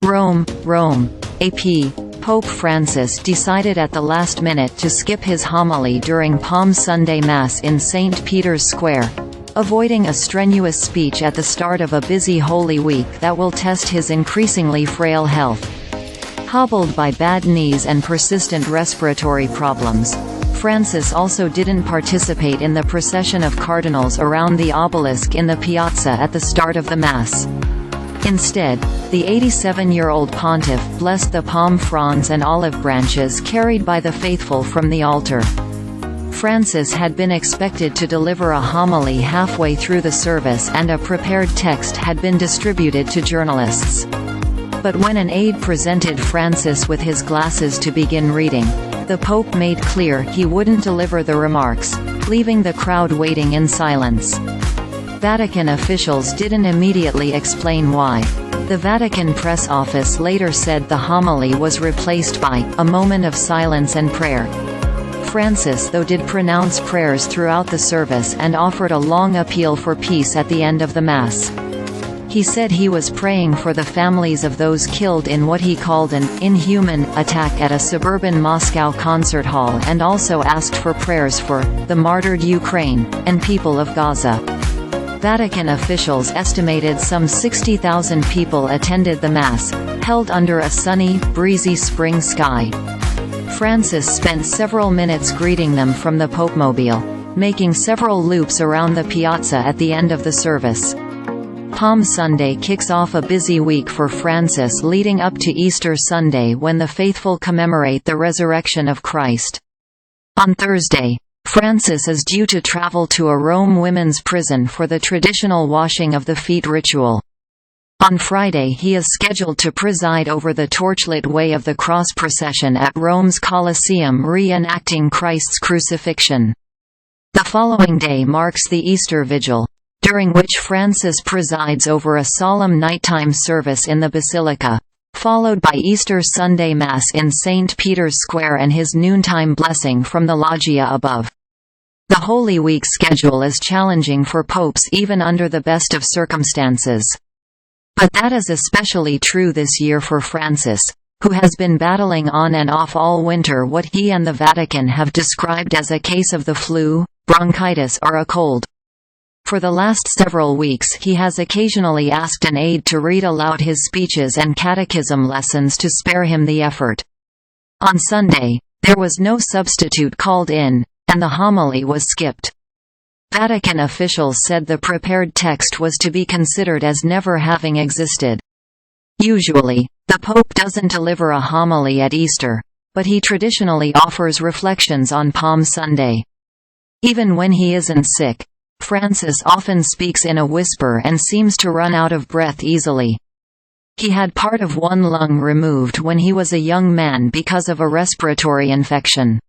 Rome. AP. Pope Francis decided at the last minute to skip his homily during Palm Sunday Mass in St. Peter's Square, avoiding a strenuous speech at the start of a busy Holy Week that will test his increasingly frail health. Hobbled by bad knees and persistent respiratory problems, Francis also didn't participate in the procession of cardinals around the obelisk in the piazza at the start of the Mass. Instead, the 87-year-old pontiff blessed the palm fronds and olive branches carried by the faithful from the altar. Francis had been expected to deliver a homily halfway through the service, and a prepared text had been distributed to journalists. But when an aide presented Francis with his glasses to begin reading, the Pope made clear he wouldn't deliver the remarks, leaving the crowd waiting in silence. Vatican officials didn't immediately explain why. The Vatican press office later said the homily was replaced by a moment of silence and prayer. Francis, though, did pronounce prayers throughout the service and offered a long appeal for peace at the end of the Mass. He said he was praying for the families of those killed in what he called an inhuman attack at a suburban Moscow concert hall, and also asked for prayers for the martyred Ukraine and people of Gaza. Vatican officials estimated some 60,000 people attended the Mass, held under a sunny, breezy spring sky. Francis spent several minutes greeting them from the popemobile, making several loops around the piazza at the end of the service. Palm Sunday kicks off a busy week for Francis leading up to Easter Sunday, when the faithful commemorate the resurrection of Christ. On Thursday, Francis is due to travel to a Rome women's prison for the traditional washing of the feet ritual. On Friday he is scheduled to preside over the torchlit Way of the Cross procession at Rome's Colosseum, re-enacting Christ's crucifixion. The following day marks the Easter Vigil, during which Francis presides over a solemn nighttime service in the basilica, followed by Easter Sunday Mass in St. Peter's Square and his noontime blessing from the loggia above. The Holy Week schedule is challenging for popes even under the best of circumstances. But that is especially true this year for Francis, who has been battling on and off all winter what he and the Vatican have described as a case of the flu, bronchitis, or a cold. For the last several weeks he has occasionally asked an aide to read aloud his speeches and catechism lessons to spare him the effort. On Sunday, there was no substitute called in, and the homily was skipped. Vatican officials said the prepared text was to be considered as never having existed. Usually, the Pope doesn't deliver a homily at Easter, but he traditionally offers reflections on Palm Sunday. Even when he isn't sick, Francis often speaks in a whisper and seems to run out of breath easily. He had part of one lung removed when he was a young man because of a respiratory infection.